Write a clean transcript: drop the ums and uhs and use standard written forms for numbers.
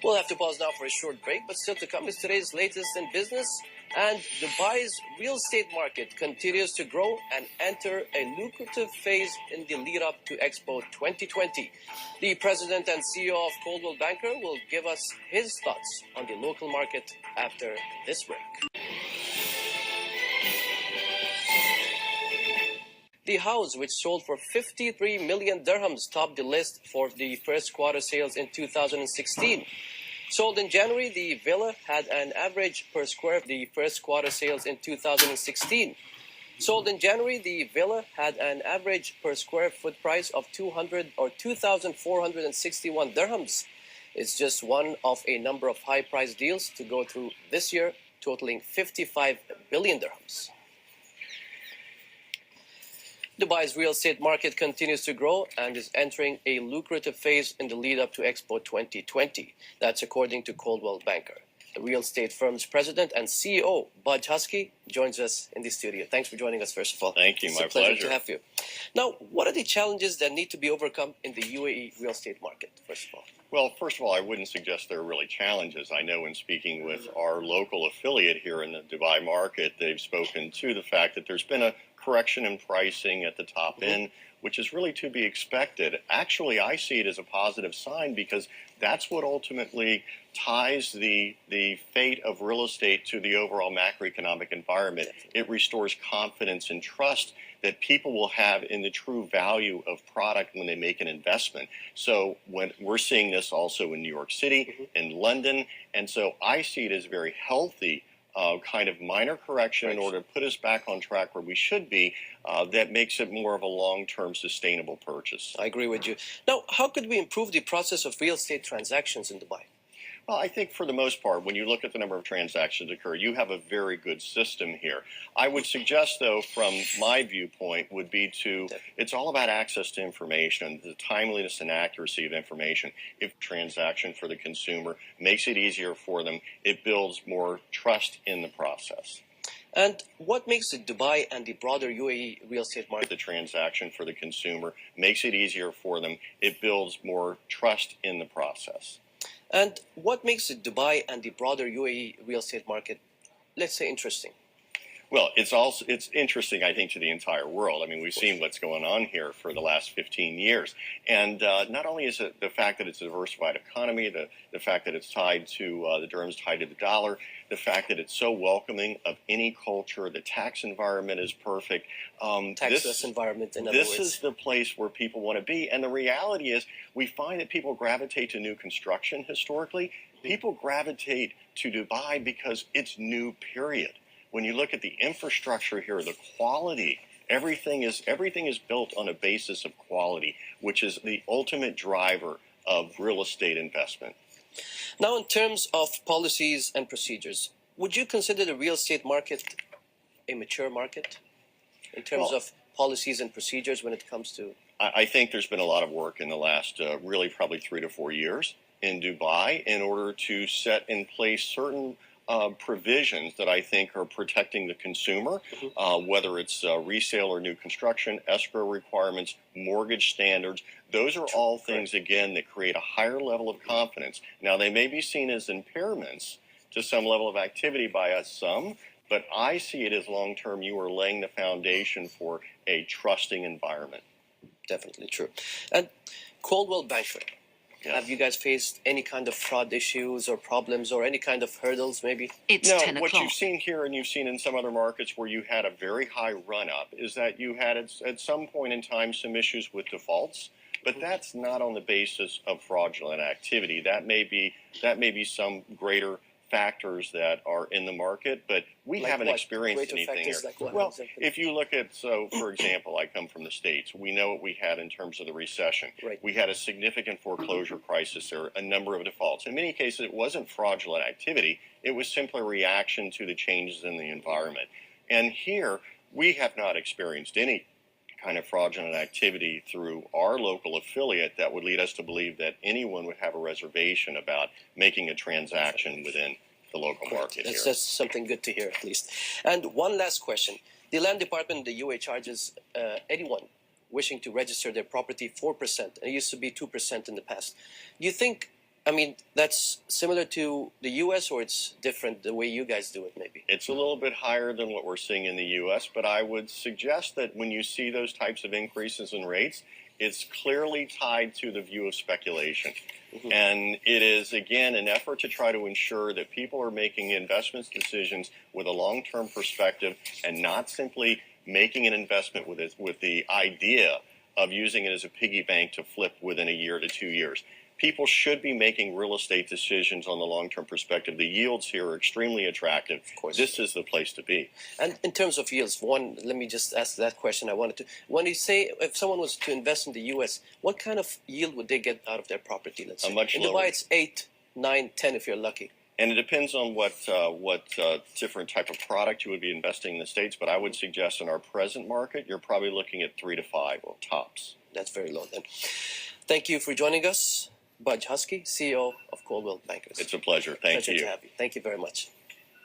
We'll have to pause now for a short break, but still to come is today's latest in business. And Dubai's real estate market continues to grow and enter a lucrative phase in the lead up to Expo 2020. The president and CEO of Coldwell Banker will give us his thoughts on the local market after this break. The house, which sold for 53 million dirhams, topped the list for the first quarter sales in 2016. Sold in January, the villa had an average per square. The first quarter sales in 2016. Sold in January, the villa had an average per square foot price of 2,461 dirhams. It's just one of a number of high-priced deals to go through this year, totaling 55 billion dirhams. Dubai's real estate market continues to grow and is entering a lucrative phase in the lead-up to Expo 2020. That's according to Coldwell Banker. The real estate firm's president and CEO, Budge Huskey, joins us in the studio. Thanks for joining us, first of all. Thank you. It's my a pleasure pleasure to have you. Now, what are the challenges that need to be overcome in the UAE real estate market, first of all? Well, first of all, I wouldn't suggest there are really challenges. I know in speaking with our local affiliate here in the Dubai market, they've spoken to the fact that there's been a correction in pricing at the top end, which is really to be expected. Actually, I see it as a positive sign because that's what ultimately ties the fate of real estate to the overall macroeconomic environment. It restores confidence and trust that people will have in the true value of product when they make an investment. So when we're seeing this also in New York City, in London, and so I see it as very healthy kind of minor correction in order to put us back on track where we should be, that makes it more of a long-term sustainable purchase. I agree with you. Now, how could we improve the process of real estate transactions in Dubai? Well, I think for the most part, when you look at the number of transactions occur, you have a very good system here. I would suggest, though, from my viewpoint, would be it's all about access to information, the timeliness and accuracy of information. If transaction for the consumer makes it easier for them, it builds more trust in the process. And what makes Dubai and the broader UAE real estate market? The transaction for the consumer makes it easier for them, it builds more trust in the process. And what makes Dubai and the broader UAE real estate market, let's say, interesting? Well, it's interesting, I think, to the entire world. I mean, we've seen what's going on here for the last 15 years. And not only is it the fact that it's a diversified economy, the fact that it's tied to, the dirham's tied to the dollar, the fact that it's so welcoming of any culture, the tax environment is perfect. Taxless environment, in other words. This is the place where people want to be. And the reality is we find that people gravitate to new construction historically. People gravitate to Dubai because it's new, period. When you look at the infrastructure here, the quality, everything is built on a basis of quality, which is the ultimate driver of real estate investment. Now, in terms of policies and procedures, would you consider the real estate market a mature market in terms of policies and procedures when it comes to? I think there's been a lot of work in the last really probably 3 to 4 years in Dubai in order to set in place certain provisions that I think are protecting the consumer, whether it's resale or new construction, escrow requirements, mortgage standards. Those are all things, again, that create a higher level of confidence. Now, they may be seen as impairments to some level of activity by us, but I see it as long-term. You are laying the foundation for a trusting environment. Definitely true. And Coldwell Banker. Yes. Have you guys faced any kind of fraud issues or problems or any kind of hurdles, maybe? It's no, 10 o'clock. What you've seen here and you've seen in some other markets where you had a very high run-up is that you had at some point in time some issues with defaults, but that's not on the basis of fraudulent activity. That may be some greater factors that are in the market, but we haven't experienced anything here. Well, if you look at, for example, I come from the States. We know what we had in terms of the recession. Right. We had a significant foreclosure crisis there, a number of defaults. In many cases, it wasn't fraudulent activity. It was simply a reaction to the changes in the environment. And here, we have not experienced any kind of fraudulent activity through our local affiliate that would lead us to believe that anyone would have a reservation about making a transaction within the local market here. That's something good to hear, at least. And one last question. The Land Department in the UAE charges anyone wishing to register their property 4%. It used to be 2% in the past. Do you think I mean, that's similar to the U.S., or it's different the way you guys do it, maybe? It's a little bit higher than what we're seeing in the U.S., but I would suggest that when you see those types of increases in rates, it's clearly tied to the view of speculation. Mm-hmm. And it is, again, an effort to try to ensure that people are making investment decisions with a long-term perspective and not simply making an investment with the idea of using it as a piggy bank to flip within a year to 2 years. People should be making real estate decisions on the long-term perspective. The yields here are extremely attractive. Of course. This is the place to be. And in terms of yields, let me just ask that question. I wanted to, when you say if someone was to invest in the U.S., what kind of yield would they get out of their property? Let's say Much in lower. Dubai, it's 8, 9, 10 if you're lucky. And it depends on what different type of product you would be investing in the States. But I would suggest in our present market, you're probably looking at 3 to 5 or tops. That's very low then. Thank you for joining us. Budge Huskey, CEO of Coldwell Bankers. It's a pleasure. Thank you. Pleasure to have you. Thank you very much.